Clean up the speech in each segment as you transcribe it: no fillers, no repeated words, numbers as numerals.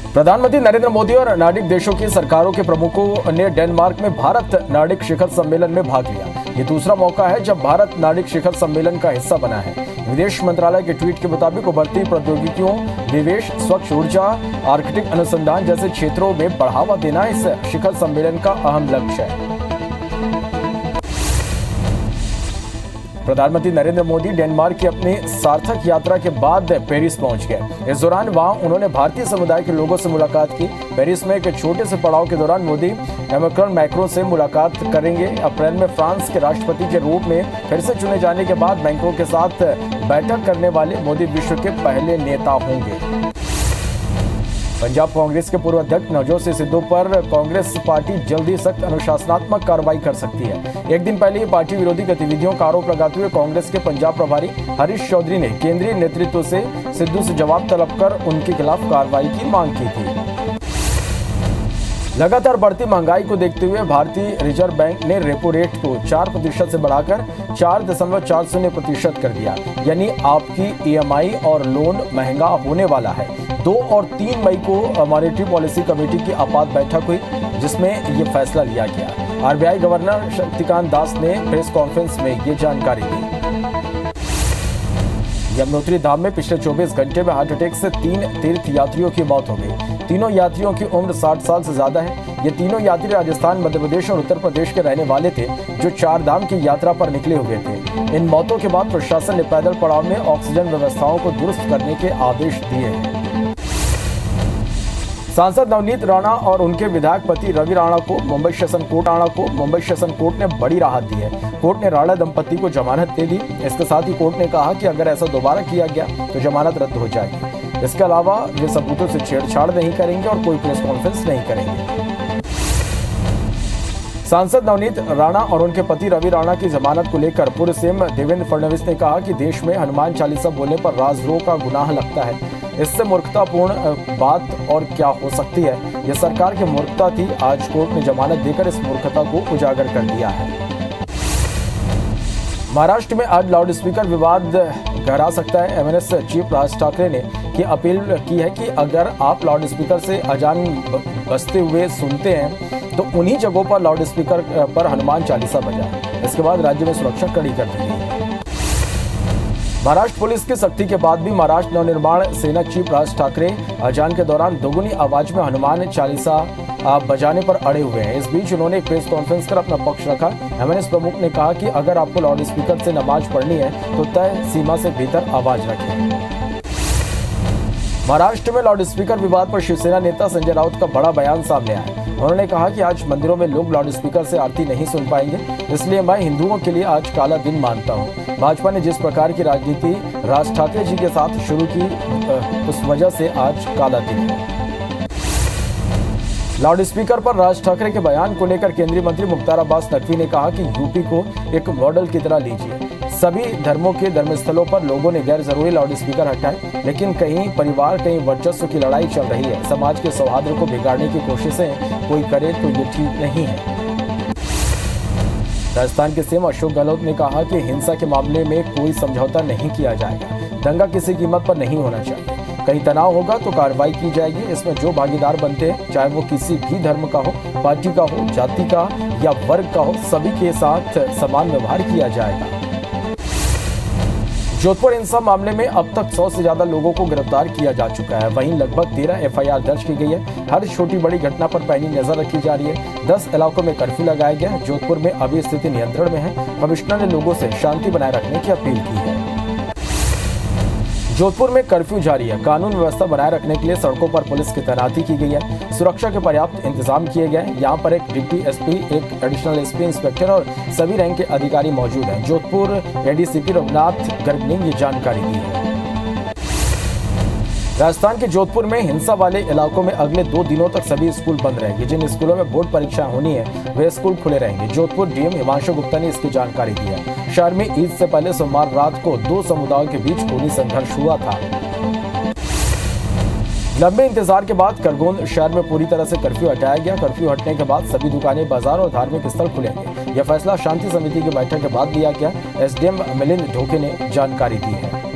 प्रधानमंत्री नरेंद्र मोदी और नार्डिक देशों की सरकारों के प्रमुखों ने डेनमार्क में भारत नार्डिक शिखर सम्मेलन में भाग लिया। ये दूसरा मौका है जब भारत नार्डिक शिखर सम्मेलन का हिस्सा बना है। विदेश मंत्रालय के ट्वीट के मुताबिक उभरती प्रौद्योगिकियों, निवेश, स्वच्छ ऊर्जा, आर्कटिक अनुसंधान जैसे क्षेत्रों में बढ़ावा देना इस शिखर सम्मेलन का अहम लक्ष्य है। प्रधानमंत्री नरेंद्र मोदी डेनमार्क की अपनी सार्थक यात्रा के बाद पेरिस पहुंच गए। इस दौरान वहां उन्होंने भारतीय समुदाय के लोगों से मुलाकात की। पेरिस में एक छोटे से पड़ाव के दौरान मोदी इमैनुएल मैक्रों से मुलाकात करेंगे। अप्रैल में फ्रांस के राष्ट्रपति के रूप में फिर से चुने जाने के बाद मैक्रों के साथ बैठक करने वाले मोदी विश्व के पहले नेता होंगे। पंजाब कांग्रेस के पूर्व अध्यक्ष नवजोत सिंह सिद्धू पर कांग्रेस पार्टी जल्दी सख्त अनुशासनात्मक कार्रवाई कर सकती है। एक दिन पहले ही पार्टी विरोधी गतिविधियों का आरोप लगाते हुए कांग्रेस के पंजाब प्रभारी हरीश चौधरी ने केंद्रीय नेतृत्व से सिद्धू से जवाब तलब कर उनके खिलाफ कार्रवाई की मांग की थी। लगातार बढ़ती महंगाई को देखते हुए भारतीय रिजर्व बैंक ने रेपो रेट को 4% से बढ़ाकर 4.40% कर दिया। यानी आपकी ईएमआई और लोन महंगा होने वाला है। 2 और 3 मई को मॉनेटरी पॉलिसी कमेटी की आपात बैठक हुई, जिसमें यह फैसला लिया गया। आरबीआई गवर्नर शक्तिकांत दास ने प्रेस कॉन्फ्रेंस में ये जानकारी दी। यमुनोत्री धाम में पिछले 24 घंटे में हार्ट अटैक से 3 तीर्थ यात्रियों की मौत हो गई। तीनों यात्रियों की उम्र 60 साल से ज्यादा है। ये तीनों यात्री राजस्थान, मध्य प्रदेश और उत्तर प्रदेश के रहने वाले थे, जो 4 धाम की यात्रा पर निकले हुए थे। इन मौतों के बाद प्रशासन ने पैदल पड़ाव में ऑक्सीजन व्यवस्थाओं को दुरुस्त करने के आदेश दिए हैं। सांसद नवनीत राणा और उनके विधायक पति रवि राणा को मुंबई सेशन कोर्ट ने बड़ी राहत दी है। कोर्ट ने राणा दंपति को जमानत दे दी। इसके साथ ही कोर्ट ने कहा कि अगर ऐसा दोबारा किया गया तो जमानत रद्द हो जाएगी। इसके अलावा वे सबूतों से छेड़छाड़ नहीं करेंगे और कोई प्रेस कॉन्फ्रेंस नहीं करेंगे। सांसद नवनीत राणा और उनके पति रवि राणा की जमानत को लेकर पूर्व सीएम देवेंद्र फडणवीस ने कहा कि देश में हनुमान चालीसा बोलने पर राजद्रोह का गुनाह लगता है। इससे मूर्खतापूर्ण बात और क्या हो सकती है। यह सरकार की मूर्खता थी। आज कोर्ट ने जमानत देकर इस मूर्खता को उजागर कर दिया है। महाराष्ट्र में आज लाउड स्पीकर विवाद गहरा सकता है। एमएनएस चीफ राज ठाकरे ने की अपील की है कि अगर आप लाउड स्पीकर से अजान बजते हुए सुनते हैं तो उन्हीं जगहों पर लाउड स्पीकर पर हनुमान चालीसा बजाएं। इसके बाद राज्य में सुरक्षा कड़ी कर दी गई है। महाराष्ट्र पुलिस की सख्ती के बाद भी महाराष्ट्र नवनिर्माण सेना चीफ राज ठाकरे अजान के दौरान दोगुनी आवाज में हनुमान चालीसा बजाने पर अड़े हुए हैं। इस बीच उन्होंने एक प्रेस कॉन्फ्रेंस कर अपना पक्ष रखा। एमएनएस प्रमुख ने कहा कि अगर आपको लाउड स्पीकर से नमाज पढ़नी है तो तय सीमा से भीतर आवाज रखें। महाराष्ट्र में लाउड स्पीकर विवाद पर शिवसेना नेता संजय राउत का बड़ा बयान सामने आया। उन्होंने कहा कि आज मंदिरों में लोग लाउड स्पीकर से आरती नहीं सुन पाएंगे, इसलिए मैं हिंदुओं के लिए आज काला दिन मानता हूं। भाजपा ने जिस प्रकार की राजनीति राज ठाकरे जी के साथ शुरू की, उस वजह से आज काला दिन है। लाउड स्पीकर पर राज ठाकरे के बयान को लेकर केंद्रीय मंत्री मुख्तार अब्बास नकवी ने कहा कि यूपी को एक मॉडल की तरह लीजिए। सभी धर्मों के धर्मस्थलों पर लोगों ने गैर जरूरी लाउड स्पीकर हटाए, लेकिन कहीं परिवार, कहीं वर्चस्व की लड़ाई चल रही है। समाज के सौहार्द को बिगाड़ने की कोशिशें कोई करे तो ये ठीक नहीं है। राजस्थान के सीएम अशोक गहलोत ने कहा कि हिंसा के मामले में कोई समझौता नहीं किया जाएगा। दंगा किसी कीमत पर नहीं होना चाहिए। कहीं तनाव होगा तो कार्रवाई की जाएगी। इसमें जो भागीदार बनते हैं, चाहे वो किसी भी धर्म का हो, पार्टी का हो, जाति का या वर्ग का हो, सभी के साथ समान व्यवहार किया जाएगा। जोधपुर हिंसा मामले में अब तक 100 से ज्यादा लोगों को गिरफ्तार किया जा चुका है। वहीं लगभग 13 एफआईआर दर्ज की गई है। हर छोटी बड़ी घटना पर पैनी नजर रखी जा रही है। 10 इलाकों में कर्फ्यू लगाया गया है। जोधपुर में अभी स्थिति नियंत्रण में है। कमिश्नर ने लोगों से शांति बनाए रखने की अपील की है। जोधपुर में कर्फ्यू जारी है। कानून व्यवस्था बनाए रखने के लिए सड़कों पर पुलिस की तैनाती की गई है। सुरक्षा के पर्याप्त इंतजाम किए गए हैं। यहाँ पर एक डिप्टी एसपी, एक एडिशनल एसपी, इंस्पेक्टर और सभी रैंक के अधिकारी मौजूद हैं। जोधपुर एडीसीपी रघुनाथ गर्ग ने ये जानकारी दी है। राजस्थान के जोधपुर में हिंसा वाले इलाकों में अगले 2 दिनों तक सभी स्कूल बंद रहेंगे। जिन स्कूलों में बोर्ड परीक्षाएं होनी है वे स्कूल खुले रहेंगे। जोधपुर डीएम हिमांशु गुप्ता ने इसकी जानकारी दी है। शहर में ईद से पहले सोमवार रात को 2 समुदायों के बीच खूनी संघर्ष हुआ था। लंबे इंतजार के बाद खरगोन शहर में पूरी तरह से कर्फ्यू हटाया गया। कर्फ्यू हटने के बाद सभी दुकानें, बाजार और धार्मिक स्थल खुलेंगे। यह फैसला शांति समिति की बैठक के बाद लिया गया। एसडीएम मिलिंद ढोके ने जानकारी दी है।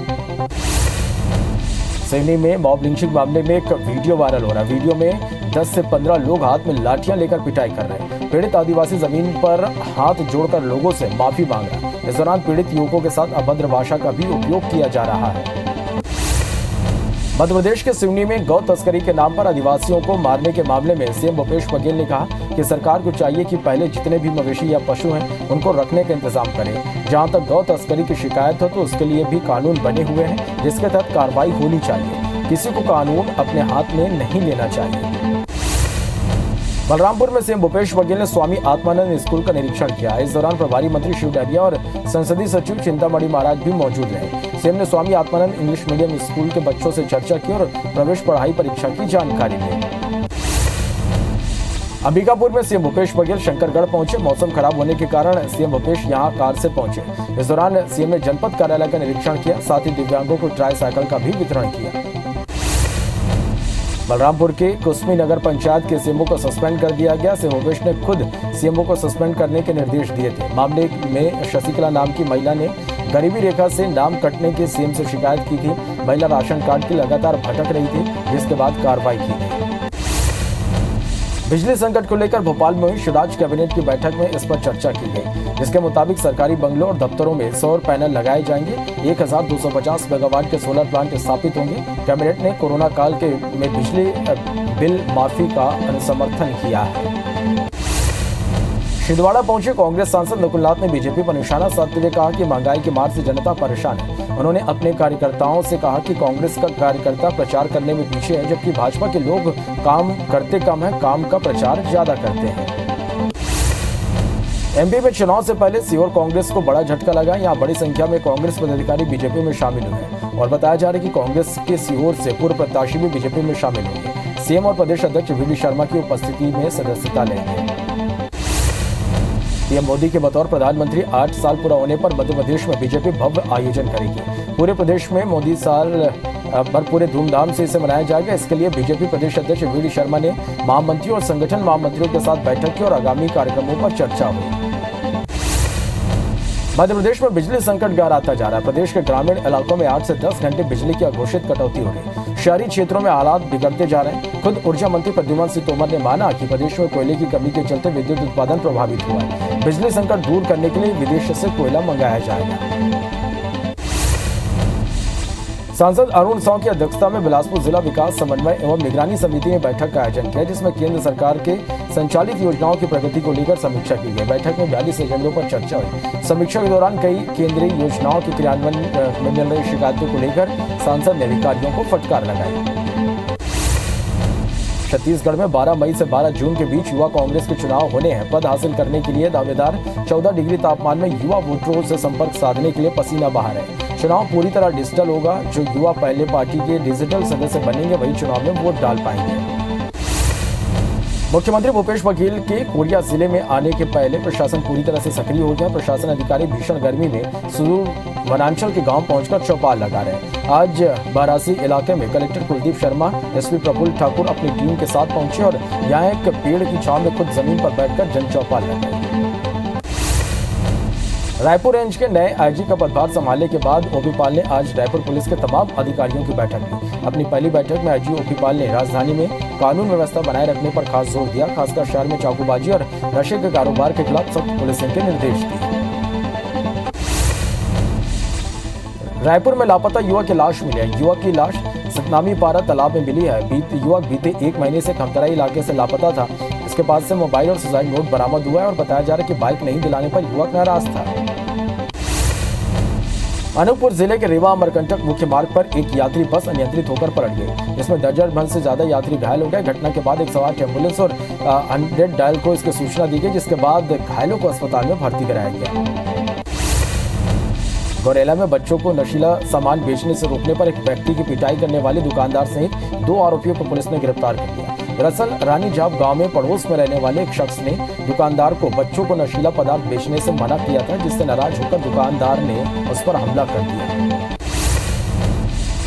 सिवनी में मॉब लिंचिंग मामले में एक वीडियो वायरल हो रहा है। वीडियो में 10 से 15 लोग हाथ में लाठियां लेकर पिटाई कर रहे हैं। पीड़ित आदिवासी जमीन पर हाथ जोड़कर लोगों से माफी मांग रहा है। इस दौरान पीड़ित युवकों के साथ अभद्र भाषा का भी उपयोग किया जा रहा है। मध्य प्रदेश के सिवनी में गौ तस्करी के नाम पर आदिवासियों को मारने के मामले में सीएम भूपेश बघेल ने कहा कि सरकार को चाहिए कि पहले जितने भी मवेशी या पशु हैं उनको रखने का इंतजाम करें। जहां तक गौ तस्करी की शिकायत हो तो उसके लिए भी कानून बने हुए हैं जिसके तहत कार्रवाई होनी चाहिए। किसी को कानून अपने हाथ में नहीं लेना चाहिए। बलरामपुर में सीएम भूपेश बघेल ने स्वामी आत्मानंद स्कूल का निरीक्षण किया। इस दौरान प्रभारी मंत्री शिव डहरिया और संसदीय सचिव चिंतामणि महाराज भी मौजूद रहे। सीएम ने Swami Atmanand English medium school के बच्चों से चर्चा की और प्रवेश पढ़ाई परीक्षा की जानकारी ली। अंबिकापुर में सीएम भूपेश बघेल शंकरगढ़ पहुंचे। मौसम खराब होने के कारण सीएम भूपेश यहां कार से पहुंचे। इस दौरान सीएम ने जनपद कार्यालय का निरीक्षण किया, साथ ही दिव्यांगों को ट्राईसाइकिल का भी वितरण किया। बलरामपुर के कुसमी नगर पंचायत के सीएमओ को सस्पेंड कर दिया गया। सीएम भूपेश ने खुद सीएमओ को सस्पेंड करने के निर्देश दिए थे। मामले में शशिकला नाम की महिला ने गरीबी रेखा से नाम कटने की सीएम से शिकायत की थी। महिला राशन कार्ड की लगातार भटक रही थी, जिसके बाद कार्रवाई की गई। बिजली संकट को लेकर भोपाल में हुई शिवराज कैबिनेट की बैठक में इस पर चर्चा की गई। इसके मुताबिक सरकारी बंगलों और दफ्तरों में सौर पैनल लगाए जाएंगे। 1250 मेगावाट के सोलर प्लांट स्थापित होंगे। कैबिनेट ने कोरोना काल में बिजली बिल माफी का समर्थन किया है। छिंदवाड़ा पहुंचे कांग्रेस सांसद नकुलनाथ ने बीजेपी पर निशाना साधते हुए कहा कि महंगाई की मार से जनता परेशान है। उन्होंने अपने कार्यकर्ताओं से कहा कि कांग्रेस का कार्यकर्ता प्रचार करने में पीछे है, जबकि भाजपा के लोग काम करते कम है, काम का प्रचार ज्यादा करते हैं। एमपी में चुनाव से पहले सीहोर कांग्रेस को बड़ा झटका लगा। यहाँ बड़ी संख्या में कांग्रेस पदाधिकारी बीजेपी में शामिल हुए और बताया जा रहा है कि कांग्रेस के सीहोर से पूर्व प्रत्याशी भी बीजेपी में शामिल होंगे। सीएम और प्रदेश अध्यक्ष वीडी शर्मा की उपस्थिति में सदस्यता लेंगे। पीएम मोदी के बतौर प्रधानमंत्री 8 साल पूरा होने पर मध्य प्रदेश में बीजेपी भव्य आयोजन करेगी। पूरे प्रदेश में मोदी साल पर पूरे धूमधाम से इसे मनाया जाएगा। इसके लिए बीजेपी प्रदेश अध्यक्ष वीडी शर्मा ने महामंत्रियों और संगठन महामंत्रियों के साथ बैठक की और आगामी कार्यक्रमों पर चर्चा हुई। मध्य प्रदेश में बिजली संकट गहराता जा रहा है। प्रदेश के ग्रामीण इलाकों में 8 से 10 घंटे बिजली की अघोषित कटौती हो रही। शहरी क्षेत्रों में हालात बिगड़ते जा रहे हैं। खुद ऊर्जा मंत्री प्रद्युमन सिंह तोमर ने माना कि प्रदेश में कोयले की कमी के चलते विद्युत उत्पादन प्रभावित हुआ है। बिजली संकट दूर करने के लिए विदेश से कोयला मंगाया जाएगा। सांसद अरुण साव की अध्यक्षता में बिलासपुर जिला विकास समन्वय एवं निगरानी समिति में बैठक का आयोजन किया, जिसमें केंद्र सरकार के संचालित योजनाओं की प्रगति को लेकर समीक्षा की गई। बैठक में 42 एजेंडों पर चर्चा हुई। समीक्षा के दौरान कई केंद्रीय योजनाओं के क्रियान्वयन में मिल रही शिकायतों को लेकर सांसद ने अधिकारियों को फटकार लगाई। छत्तीसगढ़ में 12 मई से 12 जून के बीच युवा कांग्रेस के चुनाव होने हैं। पद हासिल करने के लिए दावेदार 14 डिग्री तापमान में युवा वोटरों से संपर्क साधने के लिए पसीना बहा रहे हैं। चुनाव पूरी तरह डिजिटल होगा। जो युवा पहले पार्टी के डिजिटल सदस्य बनेंगे वही चुनाव में वोट डाल पाएंगे। मुख्यमंत्री भूपेश बघेल के कोरिया जिले में आने के पहले प्रशासन पूरी तरह से सक्रिय हो गया। प्रशासन अधिकारी भीषण गर्मी में सुदूर वनांचल के गांव पहुंचकर चौपाल लगा रहे हैं। आज बारासी इलाके में कलेक्टर कुलदीप शर्मा, एसपी प्रफुल्ल ठाकुर अपनी टीम के साथ पहुंचे और यहां एक पेड़ की छांव में खुद जमीन पर बैठकर जन चौपाल लगाई। रायपुर रेंज के नए आईजी का पदभार संभालने के बाद ओपी पाल ने आज रायपुर पुलिस के तमाम अधिकारियों की बैठक ली। अपनी पहली बैठक में आईजी ओपी पाल ने राजधानी में कानून व्यवस्था बनाए रखने पर खास जोर दिया। खासकर शहर में चाकूबाजी और नशे के कारोबार के खिलाफ सख्त पुलिसिंग के निर्देश दिए। रायपुर में लापता युवक की लाश मिली है। युवक की लाश सतनामी पारा तालाब में मिली है। युवक बीते 1 महीने से खमतराई इलाके से लापता था। इसके पास से मोबाइल और सुसाइड नोट बरामद हुआ है और बताया जा रहा है कि बाइक नहीं दिलाने पर युवक नाराज था। अनूपपुर जिले के रेवा अमरकंटक मुख्य मार्ग पर एक यात्री बस अनियंत्रित होकर पलट गई, जिसमें दर्जन भर से ज्यादा यात्री घायल हो गए। घटना के बाद 108 एम्बुलेंस और 100 डायल को इसकी सूचना दी गई, जिसके बाद घायलों को अस्पताल में भर्ती कराया गया। गौरेला में बच्चों को नशीला सामान बेचने से रोकने पर एक व्यक्ति की पिटाई करने वाले दुकानदार सहित 2 आरोपियों को पुलिस ने गिरफ्तार कर लिया। दरअसल रानी जाप गांव में पड़ोस में रहने वाले एक शख्स ने दुकानदार को बच्चों को नशीला पदार्थ बेचने से मना किया था, जिससे नाराज होकर दुकानदार ने उस पर हमला कर दिया।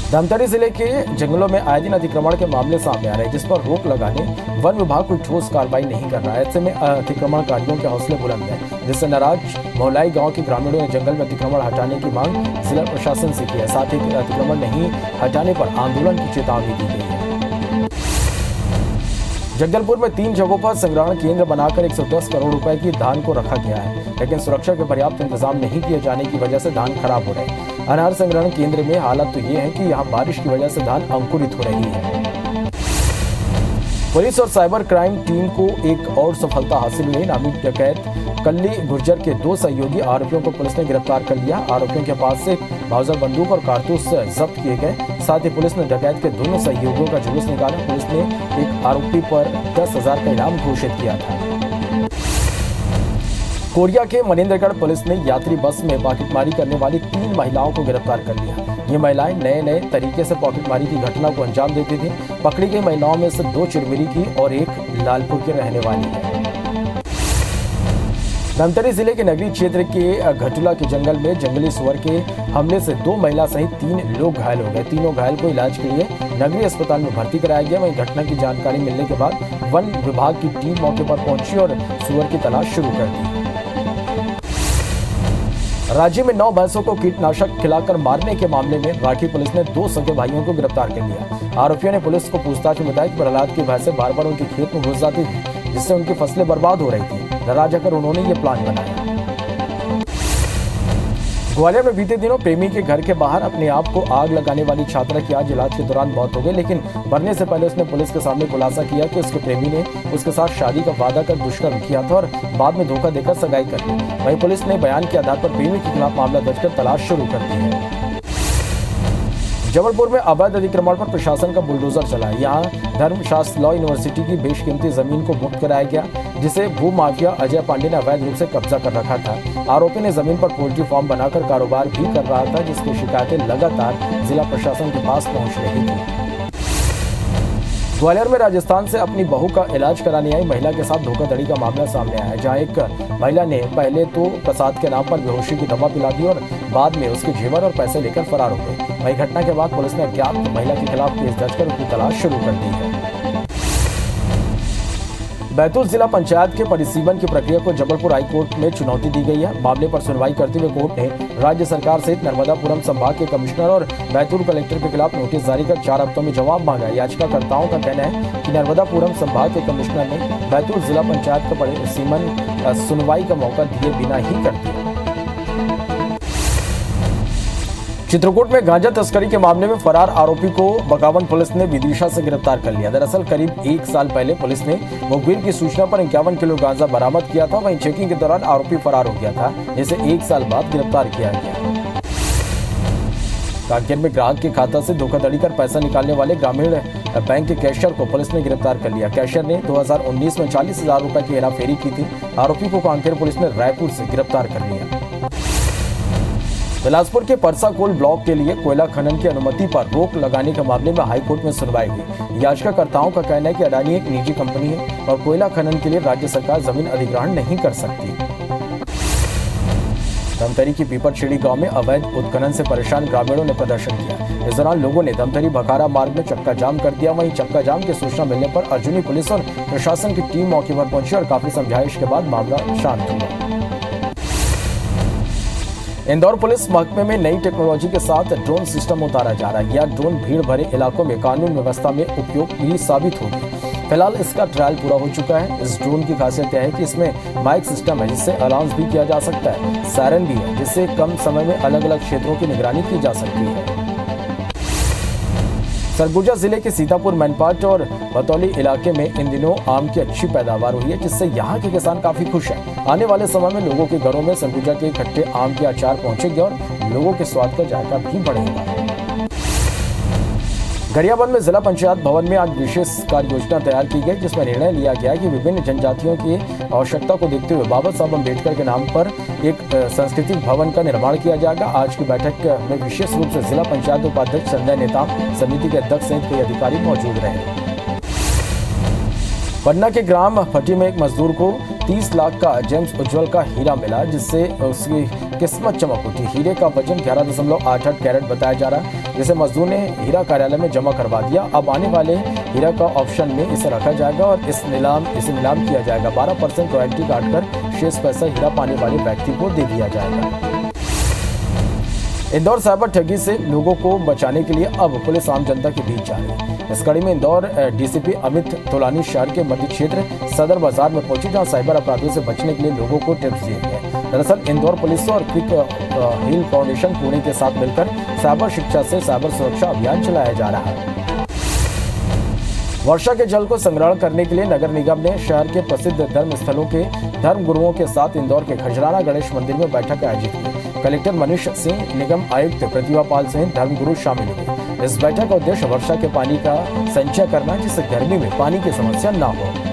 धमतरी जिले के जंगलों में आए दिन अतिक्रमण के मामले सामने आ रहे हैं, जिस पर रोक लगाने वन विभाग कोई ठोस कार्रवाई नहीं कर रहा है। ऐसे में अतिक्रमणकारियों के हौसले बुलंद हैं, जिससे नाराज मोहलाई गांव के ग्रामीणों ने जंगल में अतिक्रमण हटाने की मांग जिला प्रशासन से की है। साथ ही अतिक्रमण नहीं हटाने पर आंदोलन की चेतावनी दी गई है। जगदलपुर में 3 जगहों पर संग्रहण केंद्र बनाकर 110 करोड़ रुपए की धान को रखा गया है, लेकिन सुरक्षा के पर्याप्त इंतजाम नहीं किए जाने की वजह से धान खराब हो रहे हैं। अनार संग्रहण केंद्र में हालत तो ये है कि यहाँ बारिश की वजह से धान अंकुरित हो रही है। पुलिस और साइबर क्राइम टीम को एक और सफलता हासिल हुई। नामी डकैत कल्ली गुर्जर के 2 सहयोगी आरोपियों को पुलिस ने गिरफ्तार कर लिया। आरोपियों के पास से माउजर बंदूक और कारतूस जब्त किए गए। साथ ही पुलिस ने डकैत के दोनों सहयोगियों का जुलूस निकाला। पुलिस ने एक आरोपी पर 10,000 का इनाम घोषित किया था। कोरिया के मनेंद्रगढ़ पुलिस ने यात्री बस में पॉकेटमारी करने वाली 3 महिलाओं को गिरफ्तार कर लिया। ये महिलाएं नए तरीके से पॉकेटमारी की घटना को अंजाम देती थी। पकड़ी गई महिलाओं में से 2 चिरमिरी की और 1 लालपुर की रहने वाली है। धमतरी जिले के नगरी क्षेत्र के घटुला के जंगल में जंगली सुअर के हमले से 2 महिला सहित 3 लोग घायल हो गए। तीनों घायल को इलाज के लिए नगरी अस्पताल में भर्ती कराया गया। वहीं घटना की जानकारी मिलने के बाद वन विभाग की टीम मौके पर पहुंची और सुअर की तलाश शुरू कर दी। राज्य में 9 भैंसों को कीटनाशक खिलाकर मारने के मामले में राखी पुलिस ने 2 सगे भाइयों को गिरफ्तार कर लिया। आरोपियों ने पुलिस को पूछताछ में बताया कि प्रहलाद की भैंसें बार-बार उनके खेत में घुस जाती थी, जिससे उनकी फसलें बर्बाद हो रही थी। नाराज होकर उन्होंने ये प्लान बनाया। ग्वालियर में बीते दिनों प्रेमी के घर के बाहर अपने आप को आग लगाने वाली छात्रा की आज इलाज के दौरान मौत हो गई, लेकिन मरने से पहले उसने पुलिस के सामने खुलासा किया कि उसके प्रेमी ने उसके साथ शादी का वादा कर दुष्कर्म किया था और बाद में धोखा देकर सगाई कर ली। वहीं पुलिस ने बयान के आधार पर प्रेमी के खिलाफ मामला दर्ज कर तलाश शुरू कर दी है। जबलपुर में अवैध अतिक्रमण पर प्रशासन का बुलडोजर चला। यहाँ धर्मशास्त्र लॉ यूनिवर्सिटी की बेशकीमती जमीन को मुक्त कराया गया, जिसे भू माफिया अजय पांडे ने अवैध रूप से कब्जा कर रखा था। आरोपी ने जमीन पर पोल्ट्री फार्म बनाकर कारोबार भी कर रहा था, जिसकी शिकायतें लगातार जिला प्रशासन के पास पहुंच रही थी। ग्वालियर में राजस्थान से अपनी बहू का इलाज कराने आई महिला के साथ धोखाधड़ी का मामला सामने आया है, जहां एक महिला ने पहले तो प्रसाद के नाम पर बेहोशी की दवा पिला दी और बाद में उसके जेवर और पैसे लेकर फरार हो गई। वहीं घटना के बाद पुलिस ने अज्ञात महिला के खिलाफ केस दर्ज कर उसकी तलाश शुरू कर दी है। बैतूल जिला पंचायत के परिसीमन की प्रक्रिया को जबलपुर हाईकोर्ट में चुनौती दी गई है। मामले पर सुनवाई करते हुए कोर्ट ने राज्य सरकार सहित नर्मदापुरम संभाग के कमिश्नर और बैतूल कलेक्टर के खिलाफ नोटिस जारी कर 4 हफ्तों में जवाब मांगा। याचिकाकर्ताओं का कहना है कि नर्मदापुरम संभाग के कमिश्नर ने बैतूल जिला पंचायत का परिसीमन सुनवाई का मौका दिए बिना ही कर दिया। चित्रकूट में गांजा तस्करी के मामले में फरार आरोपी को बकावन पुलिस ने विदिशा से गिरफ्तार कर लिया। दरअसल करीब 1 साल पहले पुलिस ने मुखबिर की सूचना पर 51 किलो गांजा बरामद किया था। वहीं चेकिंग के दौरान आरोपी फरार हो गया था, जिसे 1 साल बाद गिरफ्तार किया गया। कांकेर में ग्राहक के खाता से धोखाधड़ी कर पैसा निकालने वाले ग्रामीण बैंक के कैशियर को पुलिस ने गिरफ्तार कर लिया। कैशियर ने 2019 में 40,000 रुपए की हेराफेरी की थी। आरोपी को कांकेर पुलिस ने रायपुर से गिरफ्तार कर लिया। बिलासपुर के परसाकोल ब्लॉक के लिए कोयला खनन की अनुमति पर रोक लगाने के मामले में हाईकोर्ट में सुनवाई हुई। याचिकाकर्ताओं का कहना है कि अडानी एक निजी कंपनी है और कोयला खनन के लिए राज्य सरकार जमीन अधिग्रहण नहीं कर सकती। धमतरी की पीपरछेड़ी गांव में अवैध उत्खनन से परेशान ग्रामीणों ने प्रदर्शन किया। इस दौरान लोगों ने धमतरी भखारा मार्ग में चक्का जाम कर दिया। वहीं चक्का जाम की सूचना मिलने पर अर्जुनी पुलिस और प्रशासन की टीम मौके पर पहुंची और काफी समझाइश के बाद मामला शांत हुआ। इंदौर पुलिस महकमे में नई टेक्नोलॉजी के साथ ड्रोन सिस्टम उतारा जा रहा है। यह ड्रोन भीड़ भरे इलाकों में कानून व्यवस्था में उपयोगी साबित होगी। फिलहाल इसका ट्रायल पूरा हो चुका है। इस ड्रोन की खासियत यह है कि इसमें माइक सिस्टम है, जिससे अनाउंस भी किया जा सकता है। सायरन भी है, जिससे कम समय में अलग अलग क्षेत्रों की निगरानी की जा सकती है। सरगुजा जिले के सीतापुर मैनपाट और बतौली इलाके में इन दिनों आम की अच्छी पैदावार हुई है, जिससे यहाँ के किसान काफी खुश हैं। आने वाले समय में लोगों के घरों में सरगुजा के खट्टे आम के अचार पहुंचेंगे और लोगों के स्वाद का जायका भी बढ़ेगा। गरियाबंद में जिला पंचायत भवन में आज विशेष कार्य योजना तैयार की गई, जिसमें निर्णय लिया गया कि विभिन्न जनजातियों की आवश्यकता को देखते हुए बाबा साहब अम्बेडकर के नाम पर एक सांस्कृतिक भवन का निर्माण किया जाएगा। आज की बैठक में विशेष रूप से जिला पंचायत उपाध्यक्ष संजय नेता, समिति के अध्यक्ष सहित कई अधिकारी मौजूद रहे। पटना के ग्राम फटी में एक मजदूर को 30 लाख का जेम्स उज्जवल का हीरा मिला, जिससे उसकी किस्मत चमक उठी। हीरे का वजन 11.88 कैरेट बताया जा रहा है। जिसे मजदूर ने हीरा कार्यालय में जमा करवा दिया। अब आने वाले हीरा का ऑप्शन में इसे रखा जाएगा और इसे नीलाम किया जाएगा। 12% रॉयल्टी काटकर शेष पैसा हीरा पाने वाले व्यक्ति को दे दिया जाएगा। इंदौर साइबर ठगी से लोगों को बचाने के लिए अब पुलिस आम जनता के बीच जा रही है। इस कड़ी में इंदौर डीसीपी अमित तोलानी शहर के मध्य क्षेत्र सदर बाजार में पहुंचे, जहां साइबर अपराधों से बचने के लिए लोगों को टिप्स दिए गए। दरअसल इंदौर पुलिस और क्विक हील फाउंडेशन पुणे के साथ मिलकर साइबर शिक्षा से साइबर सुरक्षा अभियान चलाया जा रहा है। वर्षा के जल को संग्रहण करने के लिए नगर निगम ने शहर के प्रसिद्ध धर्म स्थलों के धर्म गुरुओं के साथ इंदौर के खजराना गणेश मंदिर में बैठक आयोजित की। कलेक्टर मनीष सिंह, निगम आयुक्त प्रतिभा पाल सहित धर्मगुरु शामिल हुए। इस बैठक का उद्देश्य वर्षा के पानी का संचय करना, जिससे गर्मी में पानी की समस्या न हो।